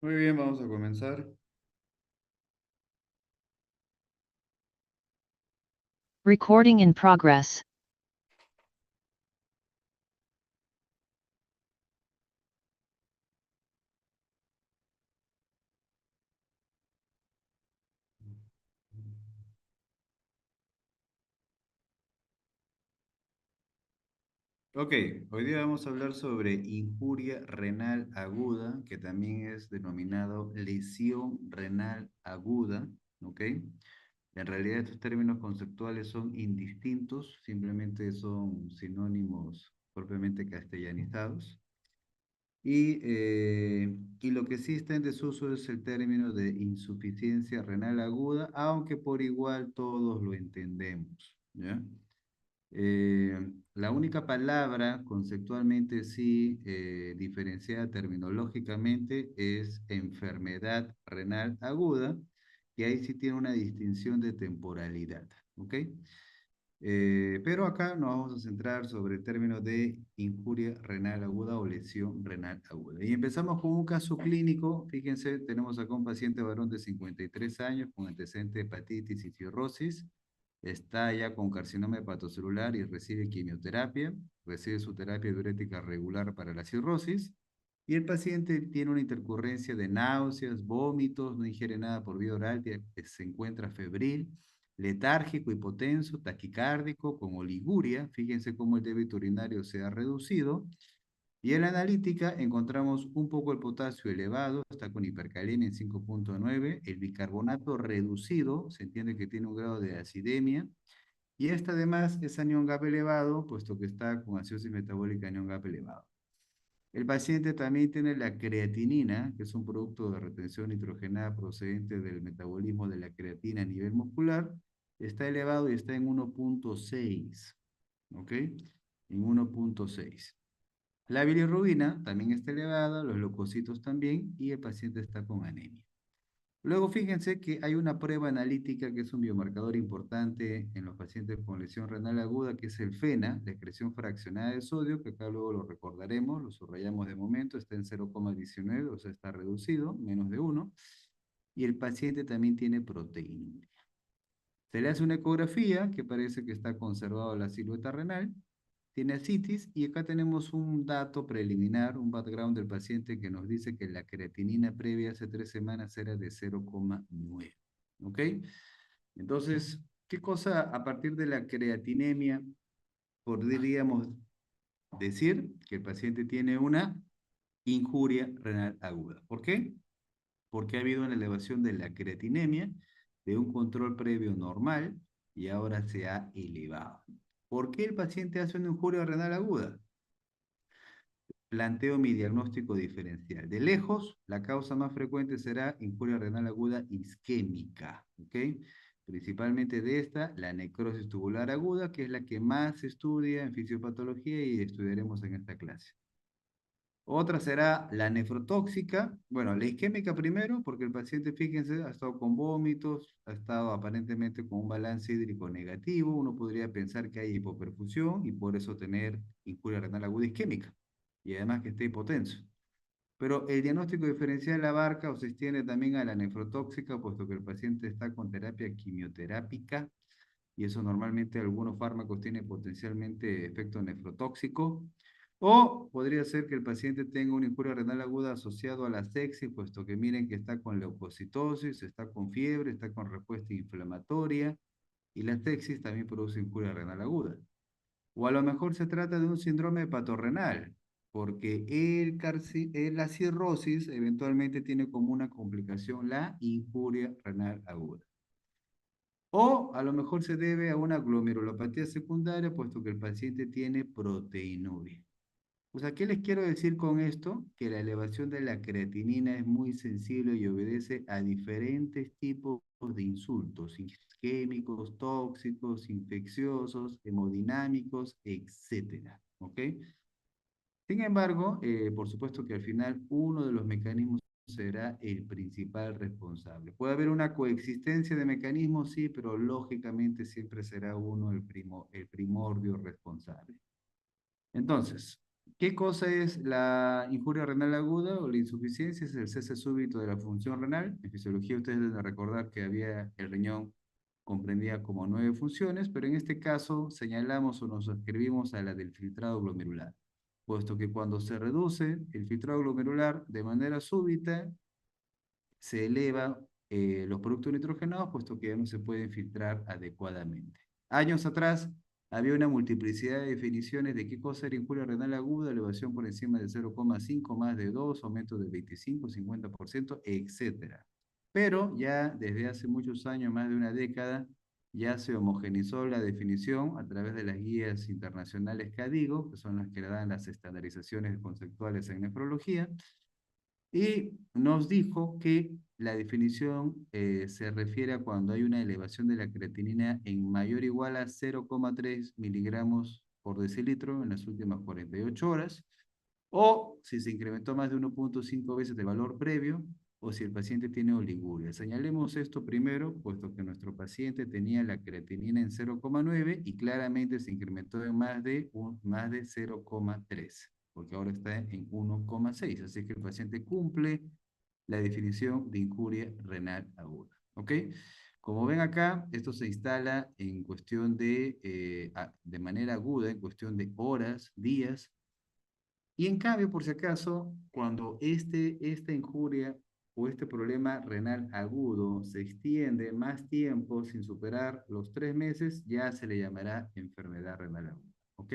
Muy bien, vamos a comenzar. Recording in progress. Ok, hoy día vamos a hablar sobre injuria renal aguda, que también es denominado lesión renal aguda, ¿ok? En realidad estos términos conceptuales son indistintos, simplemente son sinónimos propiamente castellanizados. Y lo que sí está en desuso es el término de insuficiencia renal aguda, aunque por igual todos lo entendemos, ¿ya? La única palabra conceptualmente sí diferenciada terminológicamente es enfermedad renal aguda, y ahí sí tiene una distinción de temporalidad, ¿ok? Pero acá nos vamos a centrar sobre el término de injuria renal aguda o lesión renal aguda. Y empezamos con un caso clínico. Fíjense, tenemos acá un paciente varón de 53 años con antecedente de hepatitis y cirrosis. Está ya con carcinoma hepatocelular y recibe quimioterapia. Recibe su terapia diurética regular para la cirrosis. Y el paciente tiene una intercurrencia de náuseas, vómitos, no ingiere nada por vía oral, se encuentra febril, letárgico, hipotenso, taquicárdico, con oliguria. Fíjense cómo el débito urinario se ha reducido. Y en la analítica encontramos un poco el potasio elevado, está con hipercalemia en 5,9, el bicarbonato reducido, se entiende que tiene un grado de acidemia, y esta además es anión GAP elevado, puesto que está con acidosis metabólica anión GAP elevado. El paciente también tiene la creatinina, que es un producto de retención nitrogenada procedente del metabolismo de la creatina a nivel muscular. Está elevado y está en 1,6, ¿ok? En 1,6. La bilirrubina también está elevada, los leucocitos también, y el paciente está con anemia. Luego fíjense que hay una prueba analítica que es un biomarcador importante en los pacientes con lesión renal aguda, que es el FENA, la excreción fraccionada de sodio, que acá luego lo recordaremos, lo subrayamos de momento, está en 0,19, o sea, está reducido, menos de 1, y el paciente también tiene proteinuria. Se le hace una ecografía que parece que está conservada la silueta renal, tiene ascitis, y acá tenemos un dato preliminar, un background del paciente que nos dice que la creatinina previa hace 3 semanas era de 0,9. ¿Ok? Entonces, ¿qué cosa a partir de la creatinemia podríamos decir que el paciente tiene una injuria renal aguda? ¿Por qué? Porque ha habido una elevación de la creatinemia de un control previo normal y ahora se ha elevado. ¿Por qué el paciente hace una injuria renal aguda? Planteo mi diagnóstico diferencial. De lejos, la causa más frecuente será injuria renal aguda isquémica, ¿ok? Principalmente de esta, la necrosis tubular aguda, que es la que más se estudia en fisiopatología y estudiaremos en esta clase. Otra será la nefrotóxica, bueno, la isquémica primero, porque el paciente, fíjense, ha estado con vómitos, ha estado aparentemente con un balance hídrico negativo, uno podría pensar que hay hipoperfusión y por eso tener injuria renal aguda isquémica, y además que esté hipotenso. Pero el diagnóstico diferencial abarca o se extiende también a la nefrotóxica, puesto que el paciente está con terapia quimioterápica, y eso normalmente algunos fármacos tienen potencialmente efecto nefrotóxico. O podría ser que el paciente tenga una injuria renal aguda asociado a la sepsis, puesto que miren que está con leucocitosis, está con fiebre, está con respuesta inflamatoria, y la sepsis también produce injuria renal aguda. O a lo mejor se trata de un síndrome hepatorrenal, porque la cirrosis eventualmente tiene como una complicación la injuria renal aguda. O a lo mejor se debe a una glomerulopatía secundaria, puesto que el paciente tiene proteinuria. O sea, ¿qué les quiero decir con esto? Que la elevación de la creatinina es muy sensible y obedece a diferentes tipos de insultos, isquémicos, tóxicos, infecciosos, hemodinámicos, etcétera. ¿Ok? Sin embargo, por supuesto que al final uno de los mecanismos será el principal responsable. Puede haber una coexistencia de mecanismos, sí, pero lógicamente siempre será uno el primordio responsable. Entonces, ¿Qué cosa es la injuria renal aguda o la insuficiencia? Es el cese súbito de la función renal. En fisiología ustedes deben recordar que el riñón comprendía como 9 funciones, pero en este caso señalamos o nos ascribimos a la del filtrado glomerular, puesto que cuando se reduce el filtrado glomerular de manera súbita, se eleva los productos nitrogenados, puesto que ya no se pueden filtrar adecuadamente. Años atrás había una multiplicidad de definiciones de qué cosa era injuria renal aguda, elevación por encima de 0,5, más de 2, aumento del 25, 50%, etcétera. Pero ya desde hace muchos años, más de una década, ya se homogenizó la definición a través de las guías internacionales CADIGO, que son las que le dan las estandarizaciones conceptuales en nefrología, y nos dijo que la definición se refiere a cuando hay una elevación de la creatinina en mayor o igual a 0,3 miligramos por decilitro en las últimas 48 horas, o si se incrementó más de 1,5 veces el valor previo, o si el paciente tiene oliguria. Señalemos esto primero, puesto que nuestro paciente tenía la creatinina en 0,9 y claramente se incrementó en más de 0,3, porque ahora está en 1,6. Así que el paciente cumple la definición de injuria renal aguda. ¿Ok? Como ven acá, esto se instala en cuestión de manera aguda, en cuestión de horas, días, y en cambio, por si acaso, cuando esta injuria o este problema renal agudo se extiende más tiempo sin superar los 3 meses, ya se le llamará enfermedad renal aguda. ¿Ok?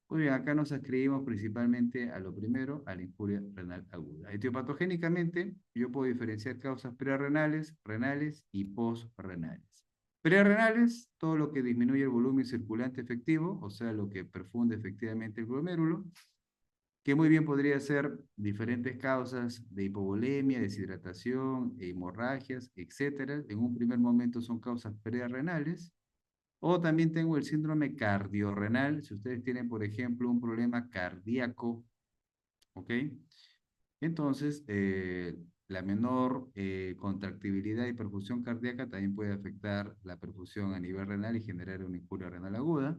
Muy bien, acá nos adscribimos principalmente a lo primero, a la injuria renal aguda. Etiopatogénicamente, yo puedo diferenciar causas prerrenales, renales y posrenales. Prerrenales, todo lo que disminuye el volumen circulante efectivo, o sea, lo que perfunde efectivamente el glomérulo, que muy bien podría ser diferentes causas de hipovolemia, deshidratación, hemorragias, etcétera. En un primer momento son causas prerrenales. O también tengo el síndrome cardiorrenal, si ustedes tienen, por ejemplo, un problema cardíaco, ¿ok? Entonces, la menor contractibilidad y perfusión cardíaca también puede afectar la perfusión a nivel renal y generar una injuria renal aguda.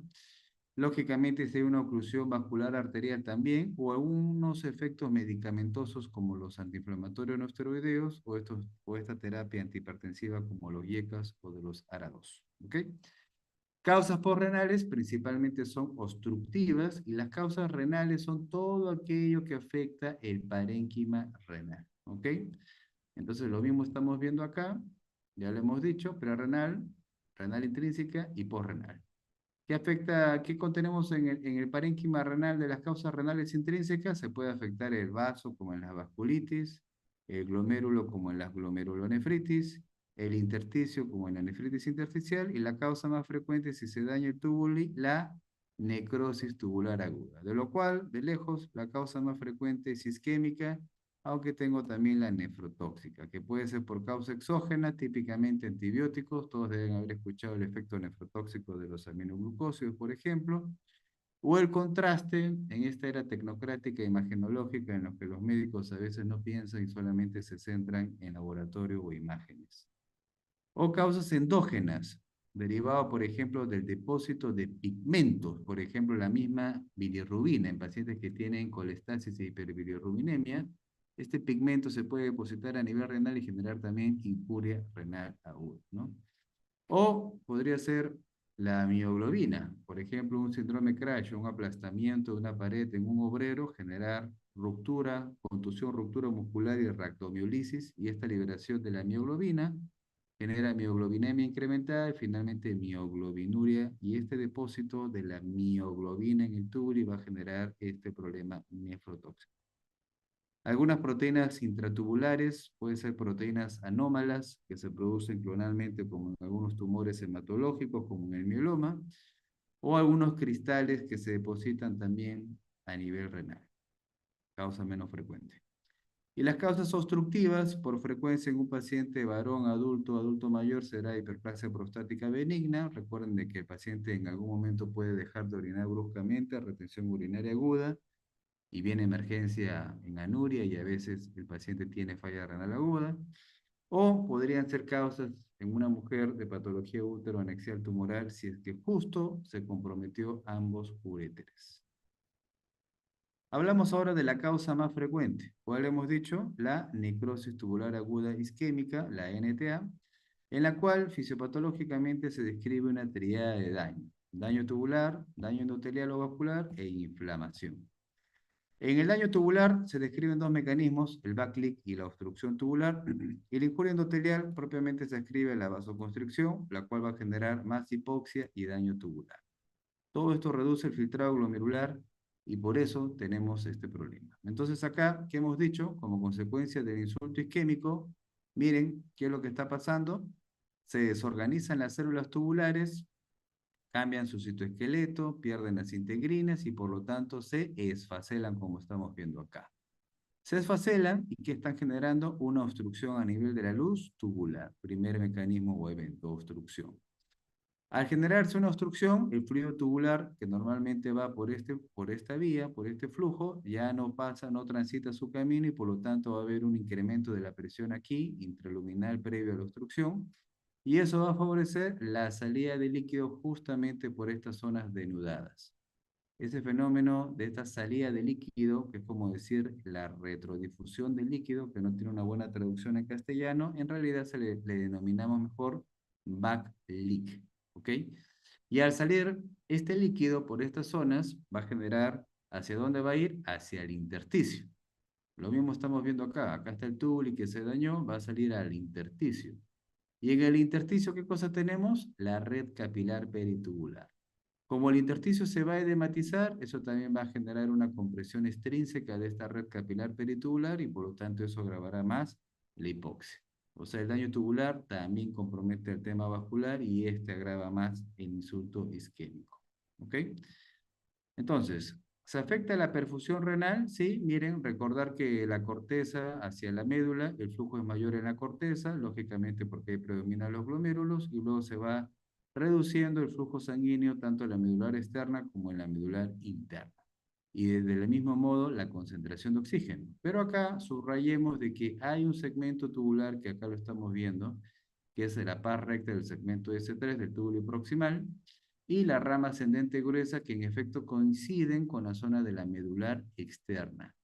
Lógicamente, si hay una oclusión vascular arterial también, o algunos efectos medicamentosos como los antiinflamatorios no esteroideos, o esta terapia antihipertensiva como los IECAS o de los ARA2. ¿Ok? Causas posrenales principalmente son obstructivas y las causas renales son todo aquello que afecta el parénquima renal. ¿Ok? Entonces lo mismo estamos viendo acá, ya lo hemos dicho, prerrenal, renal intrínseca y posrenal. ¿Qué afecta, qué contenemos en el parénquima renal de las causas renales intrínsecas? Se puede afectar el vaso como en la vasculitis, el glomérulo como en la glomerulonefritis, el intersticio como en la nefritis intersticial y la causa más frecuente si se daña el túbulo, la necrosis tubular aguda. De lo cual, de lejos, la causa más frecuente es isquémica, aunque tengo también la nefrotóxica, que puede ser por causa exógena, típicamente antibióticos. Todos deben haber escuchado el efecto nefrotóxico de los aminoglucósidos, por ejemplo, o el contraste en esta era tecnocrática e imagenológica en los que los médicos a veces no piensan y solamente se centran en laboratorio o imágenes. O causas endógenas, derivado, por ejemplo, del depósito de pigmentos, por ejemplo, la misma bilirrubina en pacientes que tienen colestasis e hiperbilirrubinemia. Este pigmento se puede depositar a nivel renal y generar también injuria renal aguda, ¿no? O podría ser la mioglobina, por ejemplo, un síndrome crash, un aplastamiento de una pared en un obrero, generar ruptura, contusión, ruptura muscular y rhabdomiolisis, y esta liberación de la mioglobina genera mioglobinemia incrementada y finalmente mioglobinuria, y este depósito de la mioglobina en el túbulo va a generar este problema nefrotóxico. Algunas proteínas intratubulares pueden ser proteínas anómalas que se producen clonalmente como en algunos tumores hematológicos como en el mieloma, o algunos cristales que se depositan también a nivel renal, causa menos frecuente. Y las causas obstructivas, por frecuencia en un paciente varón, adulto, adulto mayor, será hiperplasia prostática benigna. Recuerden de que el paciente en algún momento puede dejar de orinar bruscamente, retención urinaria aguda, y viene emergencia en anuria y a veces el paciente tiene falla renal aguda. O podrían ser causas en una mujer de patología útero anexial tumoral si es que justo se comprometió ambos uréteres. Hablamos ahora de la causa más frecuente, ¿cuál hemos dicho? La necrosis tubular aguda isquémica, la NTA, en la cual fisiopatológicamente se describe una triada de daño. Daño tubular, daño endotelial o vascular e inflamación. En el daño tubular se describen dos mecanismos, el backleak y la obstrucción tubular, y la injuria endotelial propiamente se describe la vasoconstricción, la cual va a generar más hipoxia y daño tubular. Todo esto reduce el filtrado glomerular y por eso tenemos este problema. Entonces acá, ¿qué hemos dicho? Como consecuencia del insulto isquémico, miren qué es lo que está pasando. Se desorganizan las células tubulares, cambian su citoesqueleto, pierden las integrinas y por lo tanto se esfacelan como estamos viendo acá. Se esfacelan y que están generando una obstrucción a nivel de la luz tubular. Primer mecanismo o evento, obstrucción. Al generarse una obstrucción, el fluido tubular, que normalmente va por esta vía, por este flujo, ya no pasa, no transita su camino y por lo tanto va a haber un incremento de la presión aquí, intraluminal previo a la obstrucción, y eso va a favorecer la salida de líquido justamente por estas zonas denudadas. Ese fenómeno de esta salida de líquido, que es como decir la retrodifusión del líquido, que no tiene una buena traducción en castellano, en realidad le denominamos mejor back leak, ¿ok? Y al salir este líquido por estas zonas, va a generar, ¿hacia dónde va a ir? Hacia el intersticio. Lo mismo estamos viendo acá. Acá está el tubo y que se dañó, va a salir al intersticio. Y en el intersticio, ¿qué cosa tenemos? La red capilar peritubular. Como el intersticio se va a edematizar, eso también va a generar una compresión extrínseca de esta red capilar peritubular y por lo tanto eso agravará más la hipoxia. O sea, el daño tubular también compromete el tema vascular y este agrava más el insulto isquémico. ¿Ok? Entonces, ¿se afecta la perfusión renal? Sí, miren, recordar que la corteza hacia la médula, el flujo es mayor en la corteza, lógicamente porque predominan los glomérulos, y luego se va reduciendo el flujo sanguíneo tanto en la medular externa como en la medular interna. Y del mismo modo, la concentración de oxígeno. Pero acá subrayemos de que hay un segmento tubular, que acá lo estamos viendo, que es la par recta del segmento S3 del túbulo proximal, y la rama ascendente gruesa que en efecto coinciden con la zona de la medular externa.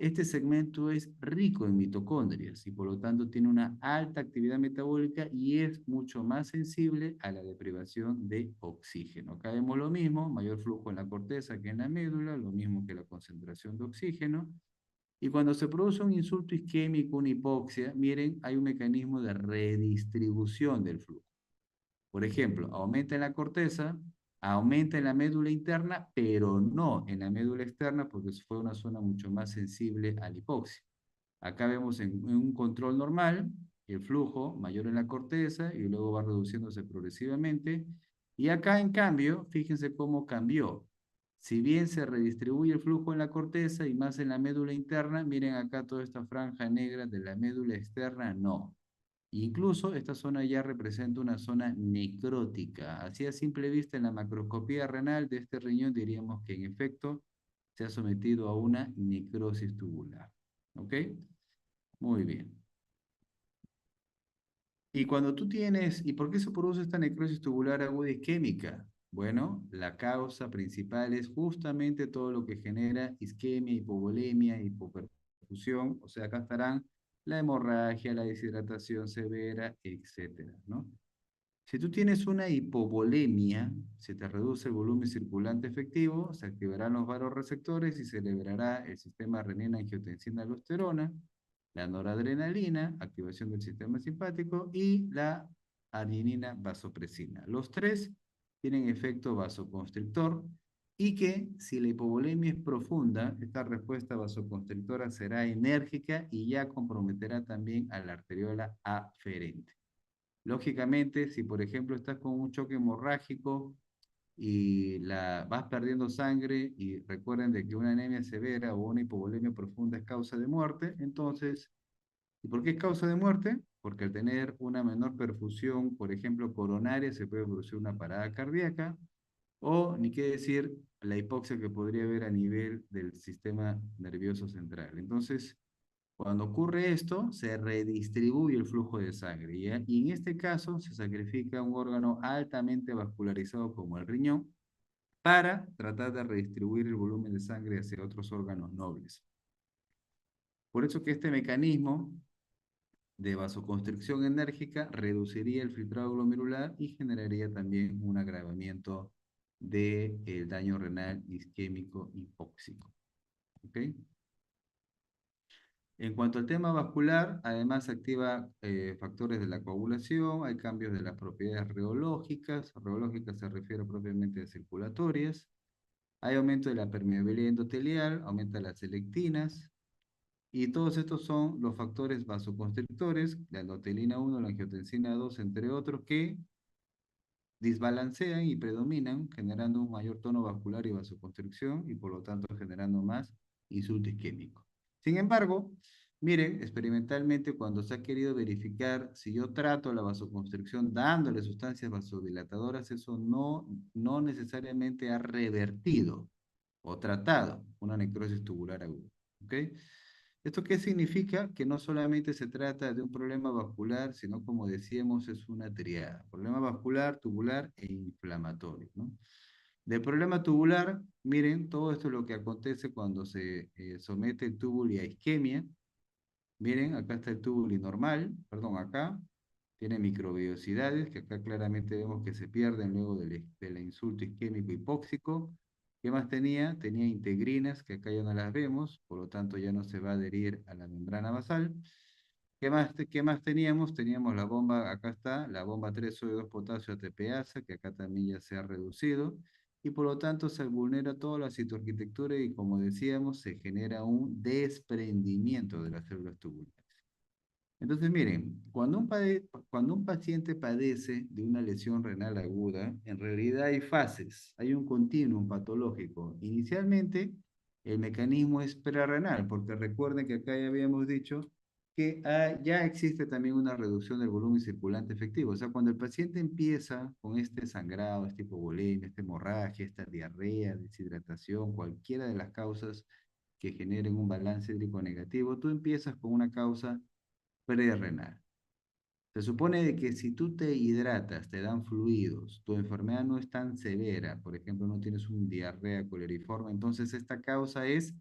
Este segmento es rico en mitocondrias y por lo tanto tiene una alta actividad metabólica y es mucho más sensible a la deprivación de oxígeno. Acá vemos lo mismo, mayor flujo en la corteza que en la médula, lo mismo que la concentración de oxígeno. Y cuando se produce un insulto isquémico, una hipoxia, miren, hay un mecanismo de redistribución del flujo. Por ejemplo, aumenta en la corteza, aumenta en la médula interna, pero no en la médula externa porque fue una zona mucho más sensible a la hipoxia. Acá vemos en un control normal el flujo mayor en la corteza y luego va reduciéndose progresivamente. Y acá, en cambio, fíjense cómo cambió. Si bien se redistribuye el flujo en la corteza y más en la médula interna, miren acá toda esta franja negra de la médula externa, no. Incluso esta zona ya representa una zona necrótica. Así a simple vista en la macroscopía renal de este riñón diríamos que en efecto se ha sometido a una necrosis tubular. ¿Ok? Muy bien. Y cuando tú tienes, ¿y por qué se produce esta necrosis tubular aguda isquémica? Bueno, la causa principal es justamente todo lo que genera isquemia, hipovolemia, hipoperfusión. O sea, acá estarán la hemorragia, la deshidratación severa, etcétera, ¿no? Si tú tienes una hipovolemia, se te reduce el volumen circulante efectivo, se activarán los vasoreceptores y se liberará el sistema renina-angiotensina-aldosterona, la noradrenalina, activación del sistema simpático y la adenina vasopresina. Los tres tienen efecto vasoconstrictor y que si la hipovolemia es profunda, esta respuesta vasoconstrictora será enérgica y ya comprometerá también a la arteriola aferente. Lógicamente, si por ejemplo estás con un choque hemorrágico y vas perdiendo sangre, y recuerden de que una anemia severa o una hipovolemia profunda es causa de muerte, entonces, ¿y por qué es causa de muerte? Porque al tener una menor perfusión, por ejemplo, coronaria, se puede producir una parada cardíaca, o ni qué decir, la hipoxia que podría haber a nivel del sistema nervioso central. Entonces, cuando ocurre esto, se redistribuye el flujo de sangre, ¿ya? Y en este caso se sacrifica un órgano altamente vascularizado como el riñón para tratar de redistribuir el volumen de sangre hacia otros órganos nobles. Por eso que este mecanismo de vasoconstricción enérgica reduciría el filtrado glomerular y generaría también un agravamiento del daño renal isquémico hipóxico. ¿Ok? En cuanto al tema vascular, además activa factores de la coagulación, hay cambios de las propiedades reológicas. Reológicas se refiere propiamente a circulatorias. Hay aumento de la permeabilidad endotelial, aumenta las selectinas, y todos estos son los factores vasoconstrictores, la endotelina 1, la angiotensina 2, entre otros, que desbalancean y predominan, generando un mayor tono vascular y vasoconstricción, y por lo tanto generando más insulto isquémico. Sin embargo, miren, experimentalmente cuando se ha querido verificar si yo trato la vasoconstricción dándole sustancias vasodilatadoras, eso no necesariamente ha revertido o tratado una necrosis tubular aguda. ¿Ok? ¿Esto qué significa? Que no solamente se trata de un problema vascular, sino como decíamos, es una triada. Problema vascular, tubular e inflamatorio, ¿no? Del problema tubular, miren, todo esto es lo que acontece cuando se somete el túbulo a isquemia. Miren, acá está el túbulo normal, perdón, acá tiene microvellosidades, que acá claramente vemos que se pierden luego del insulto isquémico hipóxico. ¿Qué más tenía? Tenía integrinas, que acá ya no las vemos, por lo tanto ya no se va a adherir a la membrana basal. Qué más teníamos? Teníamos la bomba, acá está, la bomba 3 sodio 2 potasio ATPasa, que acá también ya se ha reducido, y por lo tanto se vulnera toda la citoarquitectura y como decíamos, se genera un desprendimiento de las células tubulares. Entonces, miren, cuando un paciente padece de una lesión renal aguda, en realidad hay fases, hay un continuum patológico. Inicialmente, el mecanismo es prerrenal, porque recuerden que acá ya habíamos dicho que ya existe también una reducción del volumen circulante efectivo. O sea, cuando el paciente empieza con este sangrado, este hipovolemia, esta hemorragia, esta diarrea, deshidratación, cualquiera de las causas que generen un balance hídrico negativo, tú empiezas con una causa prerrenal. Se supone de que si tú te hidratas, te dan fluidos, tu enfermedad no es tan severa, por ejemplo, no tienes un diarrea coleriforme, entonces esta causa es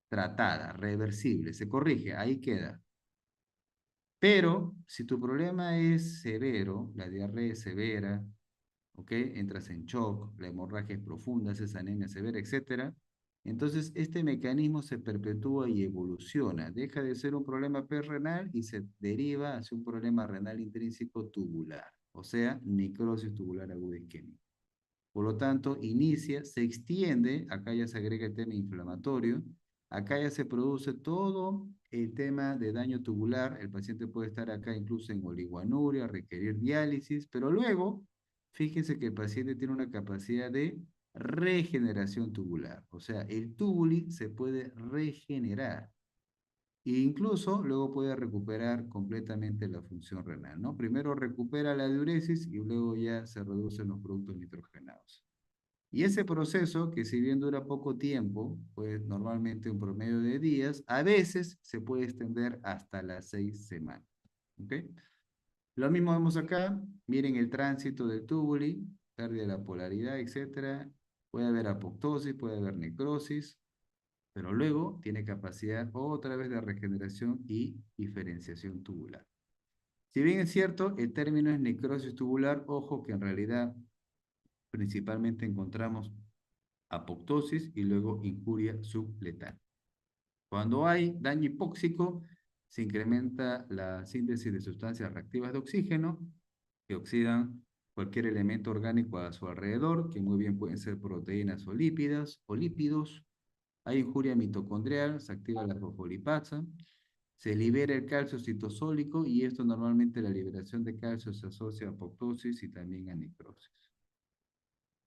tratada, reversible, se corrige, ahí queda. Pero si tu problema es severo, la diarrea es severa, ¿ok? Entras en shock, la hemorragia es profunda, haces anemia severa, etcétera. Entonces, este mecanismo se perpetúa y evoluciona. Deja de ser un problema perrenal y se deriva hacia un problema renal intrínseco tubular, o sea, necrosis tubular aguda isquémica. Por lo tanto, inicia, se extiende, acá ya se agrega el tema inflamatorio, acá ya se produce todo el tema de daño tubular, el paciente puede estar acá incluso en oliguanuria, requerir diálisis, pero luego, fíjense que el paciente tiene una capacidad de regeneración tubular, o sea, el tubuli se puede regenerar. E incluso luego puede recuperar completamente la función renal, ¿no? Primero recupera la diuresis y luego ya se reducen los productos nitrogenados. Y ese proceso, que si bien dura poco tiempo, pues normalmente un promedio de días, a veces se puede extender hasta las 6 semanas. ¿Ok? Lo mismo vemos acá, miren el tránsito del tubuli, pérdida de la polaridad, etcétera. Puede haber apoptosis, puede haber necrosis, pero luego tiene capacidad otra vez de regeneración y diferenciación tubular. Si bien es cierto, el término es necrosis tubular, ojo que en realidad principalmente encontramos apoptosis y luego injuria subletal. Cuando hay daño hipóxico, se incrementa la síntesis de sustancias reactivas de oxígeno que oxidan cualquier elemento orgánico a su alrededor, que muy bien pueden ser proteínas o lípidos. Hay injuria mitocondrial, se activa la fosfolipasa, se libera el calcio citosólico y esto normalmente la liberación de calcio se asocia a apoptosis y también a necrosis.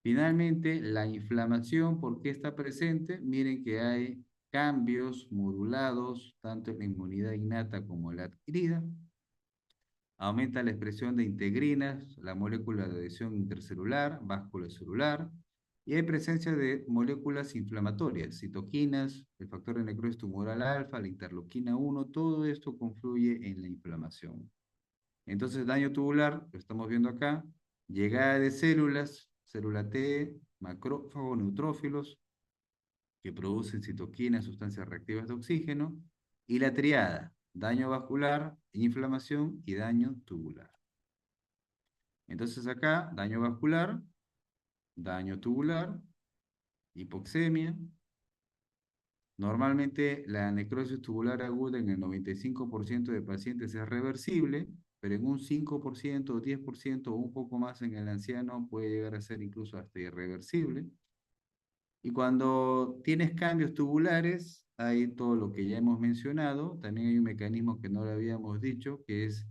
Finalmente, la inflamación, ¿por qué está presente? Miren que hay cambios modulados tanto en la inmunidad innata como la adquirida. Aumenta la expresión de integrinas, la molécula de adhesión intercelular, báscula celular, y hay presencia de moléculas inflamatorias, citoquinas, el factor de necrosis tumoral alfa, la interleuquina 1, todo esto confluye en la inflamación. Entonces, daño tubular, lo estamos viendo acá, llegada de células, célula T, macrófagos, neutrófilos, que producen citoquinas, sustancias reactivas de oxígeno, y la triada, daño vascular, inflamación y daño tubular. Entonces acá, daño tubular, hipoxemia. Normalmente la necrosis tubular aguda en el 95% de pacientes es reversible, pero en un 5% o 10% o un poco más en el anciano puede llegar a ser incluso hasta irreversible. Y cuando tienes cambios tubulares, hay todo lo que ya hemos mencionado. También hay un mecanismo que no lo habíamos dicho, que es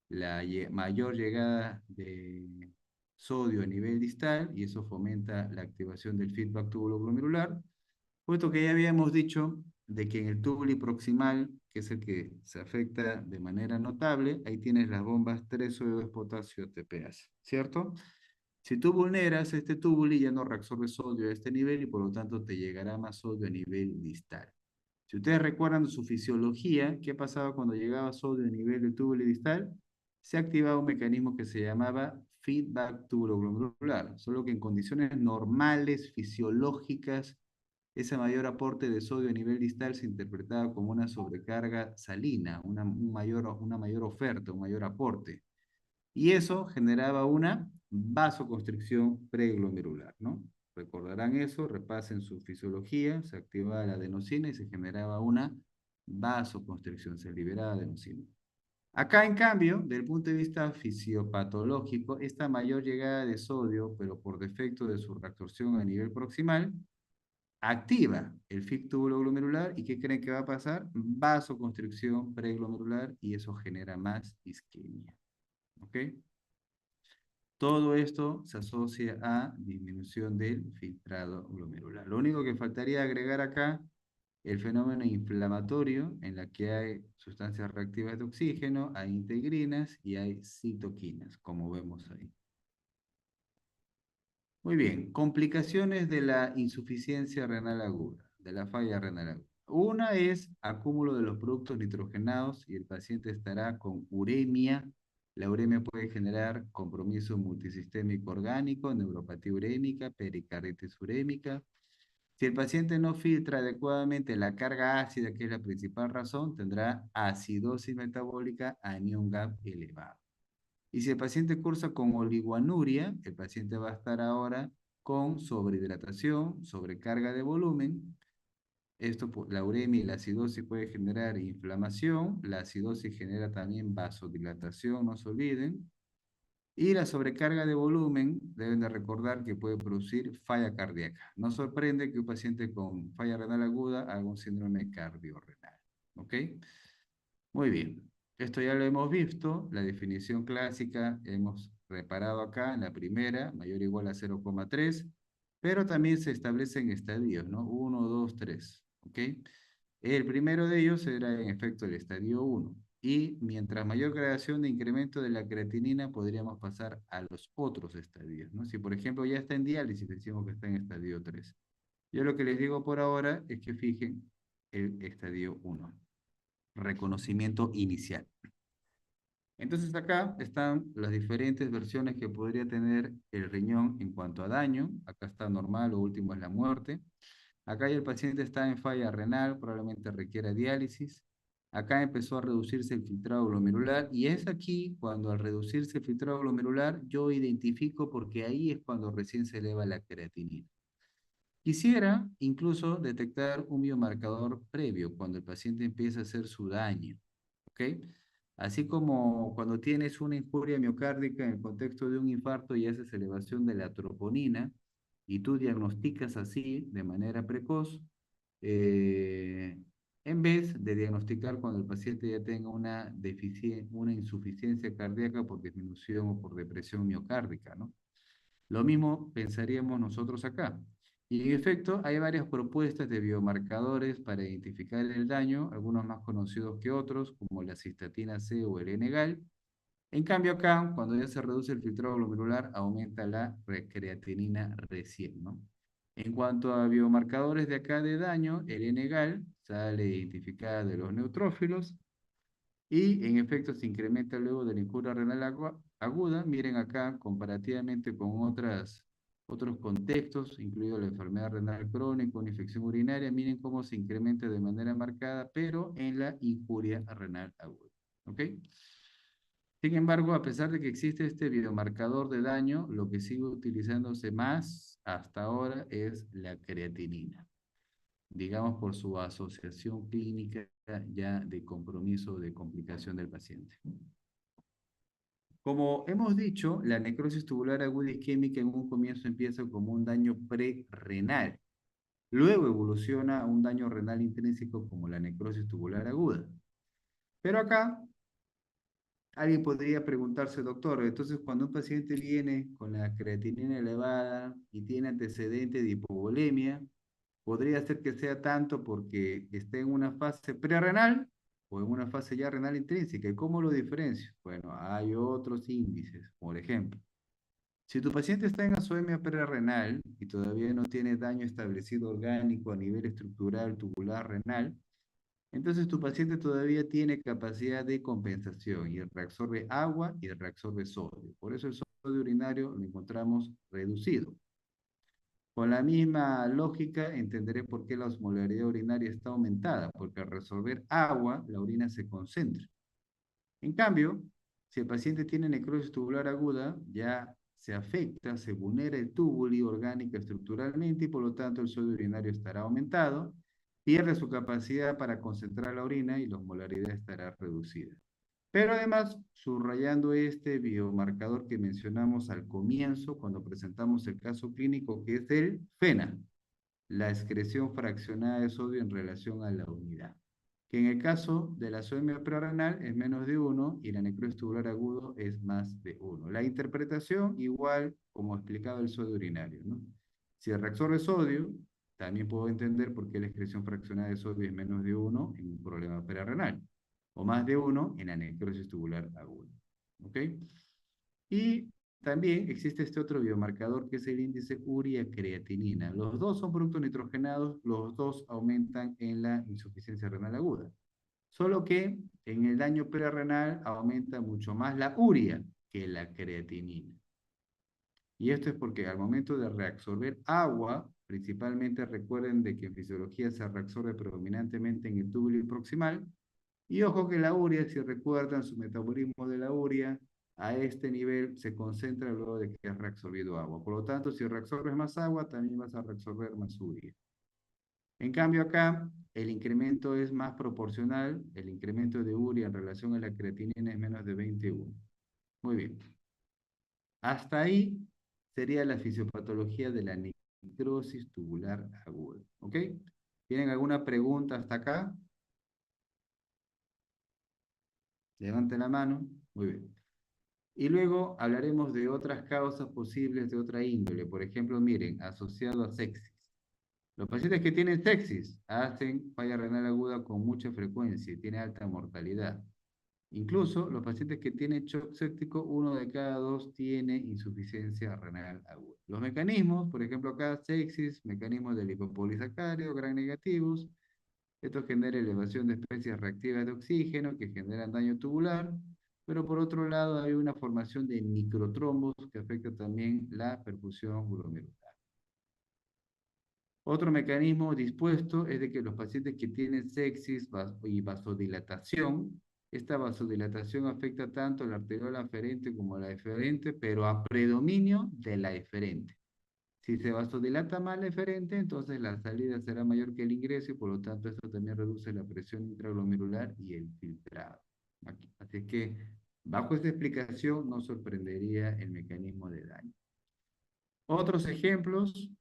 la mayor llegada de sodio a nivel distal, y eso fomenta la activación del feedback tubuloglomerular. Puesto que ya habíamos dicho de que en el túbulo proximal, que es el que se afecta de manera notable, ahí tienes las bombas 3 sodio 2 potasio TPase, ¿cierto? Si tú vulneras este túbulo, ya no reabsorbe sodio a este nivel y por lo tanto te llegará más sodio a nivel distal. Si ustedes recuerdan su fisiología, ¿qué pasaba cuando llegaba sodio a nivel del túbulo distal? Se activaba un mecanismo que se llamaba feedback tubuloglomerular, solo que en condiciones normales, fisiológicas, ese mayor aporte de sodio a nivel distal se interpretaba como una sobrecarga salina, una mayor oferta, un mayor aporte. Y eso generaba una vasoconstricción preglomerular, ¿no? Recordarán eso, repasen su fisiología, se activaba la adenosina y se generaba una vasoconstricción, se liberaba adenosina. Acá, en cambio, desde el punto de vista fisiopatológico, esta mayor llegada de sodio, pero por defecto de su reabsorción a nivel proximal, activa el túbulo glomerular. ¿Y qué creen que va a pasar? Vasoconstricción preglomerular, y eso genera más isquemia. ¿Ok? Todo esto se asocia a disminución del filtrado glomerular. Lo único que faltaría agregar acá, el fenómeno inflamatorio, en la que hay sustancias reactivas de oxígeno, hay integrinas y hay citoquinas, como vemos ahí. Muy bien, complicaciones de la insuficiencia renal aguda, de la falla renal aguda. Una es acúmulo de los productos nitrogenados y el paciente estará con uremia. La uremia puede generar compromiso multisistémico orgánico, neuropatía urémica, pericarditis urémica. Si el paciente no filtra adecuadamente la carga ácida, que es la principal razón, tendrá acidosis metabólica, anión GAP elevado. Y si el paciente cursa con oligoanuria, el paciente va a estar ahora con sobrehidratación, sobrecarga de volumen. Esto, la uremia y la acidosis puede generar inflamación. La acidosis genera también vasodilatación, no se olviden. Y la sobrecarga de volumen, deben de recordar que puede producir falla cardíaca. No sorprende que un paciente con falla renal aguda haga un síndrome cardiorrenal. ¿Ok? Muy bien, esto ya lo hemos visto, la definición clásica hemos reparado acá en la primera, mayor o igual a 0,3, pero también se establecen estadios, ¿no? 1, 2, 3, ¿ok? El primero de ellos será en efecto el estadio 1, y mientras mayor gradación de incremento de la creatinina podríamos pasar a los otros estadios, ¿no? Si por ejemplo ya está en diálisis, decimos que está en estadio 3. Yo lo que les digo por ahora es que fijen el estadio 1, reconocimiento inicial. Entonces acá están las diferentes versiones que podría tener el riñón en cuanto a daño. Acá está normal, lo último es la muerte. Acá el paciente está en falla renal, probablemente requiera diálisis. Acá empezó a reducirse el filtrado glomerular, y es aquí cuando, al reducirse el filtrado glomerular, yo identifico, porque ahí es cuando recién se eleva la creatinina. Quisiera incluso detectar un biomarcador previo cuando el paciente empieza a hacer su daño, ¿ok? Así como cuando tienes una injuria miocárdica en el contexto de un infarto y haces elevación de la troponina y tú diagnosticas así de manera precoz, eh, en vez de diagnosticar cuando el paciente ya tenga una insuficiencia cardíaca por disminución o por depresión miocárdica, ¿no? Lo mismo pensaríamos nosotros acá. Y en efecto, hay varias propuestas de biomarcadores para identificar el daño, algunos más conocidos que otros, como la cistatina C o el N-gal. En cambio acá, cuando ya se reduce el filtrado glomerular, aumenta la creatinina recién, ¿no? En cuanto a biomarcadores de acá de daño, el N-gal sale identificada de los neutrófilos, y en efecto se incrementa luego de la injuria renal aguda. Miren acá, comparativamente con otras Otros contextos, incluido la enfermedad renal crónica, una infección urinaria, miren cómo se incrementa de manera marcada, pero en la injuria renal aguda. ¿Ok? Sin embargo, a pesar de que existe este biomarcador de daño, lo que sigue utilizándose más hasta ahora es la creatinina, digamos por su asociación clínica ya de compromiso de complicación del paciente. Como hemos dicho, la necrosis tubular aguda isquémica en un comienzo empieza como un daño prerrenal. Luego evoluciona a un daño renal intrínseco como la necrosis tubular aguda. Pero acá alguien podría preguntarse, doctor, entonces cuando un paciente viene con la creatinina elevada y tiene antecedente de hipovolemia, podría ser que sea tanto porque esté en una fase prerrenal o en una fase ya renal intrínseca. ¿Y cómo lo diferencio? Bueno, hay otros índices. Por ejemplo, si tu paciente está en azoemia prerrenal y todavía no tiene daño establecido orgánico a nivel estructural tubular renal, entonces tu paciente todavía tiene capacidad de compensación y reabsorbe agua y reabsorbe sodio. Por eso el sodio urinario lo encontramos reducido. Con la misma lógica entenderé por qué la osmolaridad urinaria está aumentada, porque al resolver agua, la orina se concentra. En cambio, si el paciente tiene necrosis tubular aguda, ya se afecta, se vulnera el túbulo orgánico estructuralmente y por lo tanto el sodio urinario estará aumentado, pierde su capacidad para concentrar la orina y la osmolaridad estará reducida. Pero además, subrayando este biomarcador que mencionamos al comienzo, cuando presentamos el caso clínico, que es el FENA, la excreción fraccionada de sodio en relación a la unidad, que en el caso de la azoemia prerrenal es menos de 1 y la necrosis tubular agudo es más de 1. La interpretación igual como explicaba el sodio urinario, ¿no? Si reabsorbe sodio, también puedo entender por qué la excreción fraccionada de sodio es menos de 1 en un problema prerrenal, o más de 1 en la necrosis tubular aguda. ¿Ok? Y también existe este otro biomarcador que es el índice urea-creatinina. Los dos son productos nitrogenados, los dos aumentan en la insuficiencia renal aguda. Solo que en el daño prerrenal aumenta mucho más la urea que la creatinina. Y esto es porque al momento de reabsorber agua, principalmente recuerden de que en fisiología se reabsorbe predominantemente en el túbulo proximal, y ojo que la urea, si recuerdan su metabolismo de la urea, a este nivel se concentra luego de que has reabsorbido agua. Por lo tanto, si reabsorbes más agua, también vas a reabsorber más urea. En cambio acá, el incremento es más proporcional, el incremento de urea en relación a la creatinina es menos de 21. Muy bien. Hasta ahí sería la fisiopatología de la necrosis tubular aguda. ¿Ok? ¿Tienen alguna pregunta hasta acá? Levanten la mano. Muy bien. Y luego hablaremos de otras causas posibles de otra índole. Por ejemplo, miren, asociado a sepsis. Los pacientes que tienen sepsis hacen falla renal aguda con mucha frecuencia y tienen alta mortalidad. Incluso los pacientes que tienen shock séptico, 1 de cada 2 tiene insuficiencia renal aguda. Los mecanismos, por ejemplo acá, sepsis, mecanismos de lipopolisacárido, gran negativos. Esto genera elevación de especies reactivas de oxígeno que generan daño tubular, pero por otro lado hay una formación de microtrombos que afecta también la perfusión glomerular. Otro mecanismo dispuesto es de que los pacientes que tienen sepsis y vasodilatación, esta vasodilatación afecta tanto la arteriola aferente como la eferente, pero a predominio de la eferente. Si se vasodilata más la eferente, entonces la salida será mayor que el ingreso y por lo tanto esto también reduce la presión intraglomerular y el filtrado. Así que bajo esta explicación no sorprendería el mecanismo de daño. Otros ejemplos,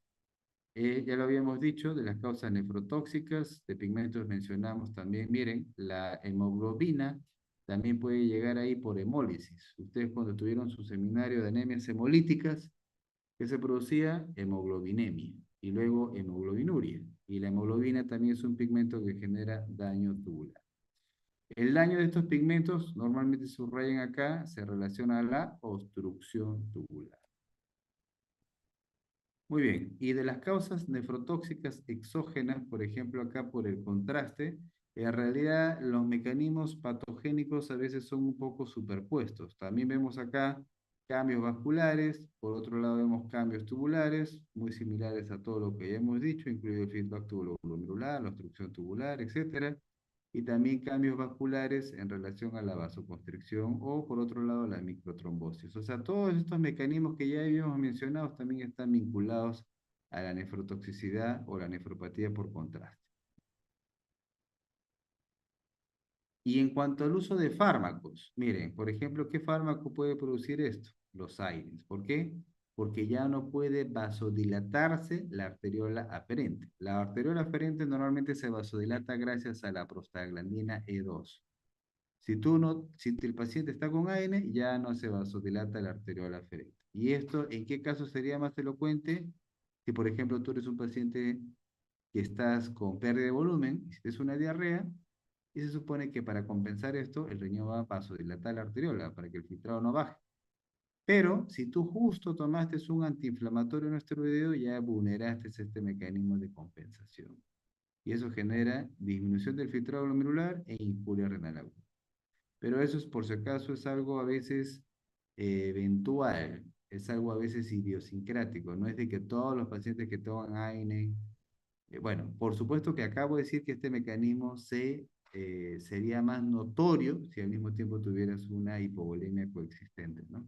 ya lo habíamos dicho, de las causas nefrotóxicas, de pigmentos mencionamos también, miren, la hemoglobina también puede llegar ahí por hemólisis. Ustedes cuando tuvieron su seminario de anemias hemolíticas, ¿qué se producía? Hemoglobinemia y luego hemoglobinuria. Y la hemoglobina también es un pigmento que genera daño tubular. El daño de estos pigmentos, normalmente se subrayan acá, se relaciona a la obstrucción tubular. Muy bien, y de las causas nefrotóxicas exógenas, por ejemplo acá por el contraste, en realidad los mecanismos patogénicos a veces son un poco superpuestos. También vemos acá cambios vasculares, por otro lado vemos cambios tubulares, muy similares a todo lo que ya hemos dicho, incluido el feedback tubulomedular, la obstrucción tubular, etcétera, y también cambios vasculares en relación a la vasoconstricción o por otro lado la microtrombosis. O sea, todos estos mecanismos que ya habíamos mencionado también están vinculados a la nefrotoxicidad o la nefropatía por contraste. Y en cuanto al uso de fármacos, miren, por ejemplo, ¿qué fármaco puede producir esto? Los AINES. ¿Por qué? Porque ya no puede vasodilatarse la arteriola aferente. La arteriola aferente normalmente se vasodilata gracias a la prostaglandina E2. Si el paciente está con AINE, ya no se vasodilata la arteriola aferente. ¿Y esto en qué caso sería más elocuente? Si, por ejemplo, tú eres un paciente que estás con pérdida de volumen, y si tienes una diarrea, y se supone que para compensar esto, el riñón va a vasodilatar la arteriola para que el filtrado no baje. Pero si tú justo tomaste un antiinflamatorio no esteroideo, ya vulneraste este mecanismo de compensación. Y eso genera disminución del filtrado glomerular e injuria renal aguda. Pero eso es por si acaso, es algo a veces eventual, es algo a veces idiosincrático, no es de que todos los pacientes que toman AINE, bueno, por supuesto que acabo de decir que este mecanismo sería más notorio si al mismo tiempo tuvieras una hipovolemia coexistente, ¿no?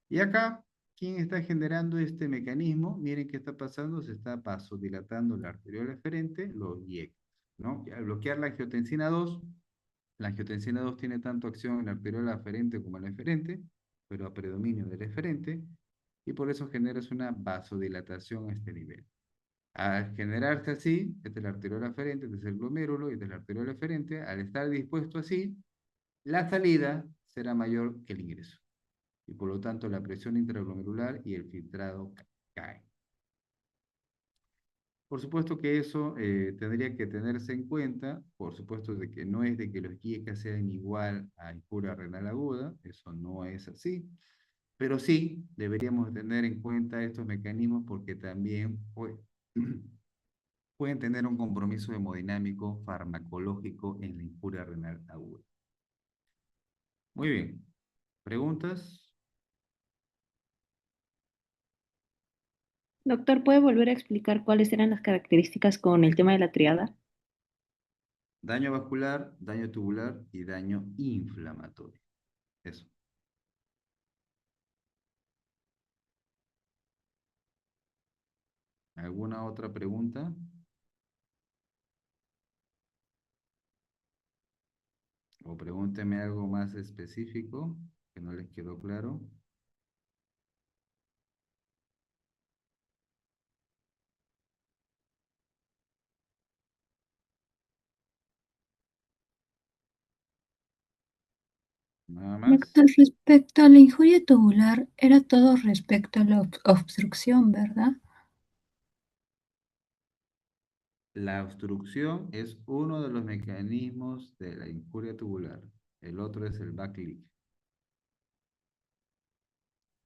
Y acá, ¿quién está generando este mecanismo? Miren qué está pasando, se está vasodilatando la arteriola eferente, los IEC, ¿no? Y al bloquear la angiotensina 2 tiene tanto acción en la arteriola aferente como en la eferente, pero a predominio del eferente, y por eso generas una vasodilatación a este nivel. Al generarse así, este es la arteriola aferente, este es el glomérulo y este es la arteriola eferente, al estar dispuesto así, la salida será mayor que el ingreso. Y por lo tanto la presión intraglomerular y el filtrado caen. Por supuesto que eso tendría que tenerse en cuenta, por supuesto de que no es de que los IECA sean igual a injuria renal aguda, eso no es así, pero sí deberíamos tener en cuenta estos mecanismos porque también pues, pueden tener un compromiso hemodinámico farmacológico en la injuria renal aguda. Muy bien. ¿Preguntas? Doctor, ¿puede volver a explicar cuáles eran las características con el tema de la triada? Daño vascular, daño tubular y daño inflamatorio. Eso. ¿Alguna otra pregunta? O pregúnteme algo más específico que no les quedó claro. Nada más. Doctor, respecto a la injuria tubular, era todo respecto a la obstrucción, ¿verdad? La obstrucción es uno de los mecanismos de la injuria tubular. El otro es el backleak.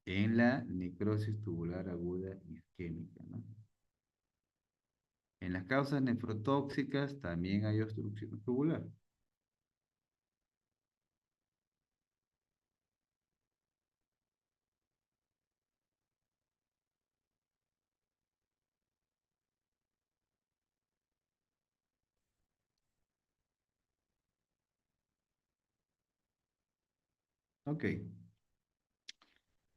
En la necrosis tubular aguda isquémica, ¿no? En las causas nefrotóxicas también hay obstrucción tubular. Ok,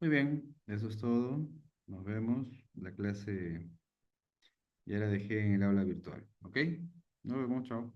muy bien, eso es todo. Nos vemos. La clase ya la dejé en el aula virtual. ¿Ok? Nos vemos, chao.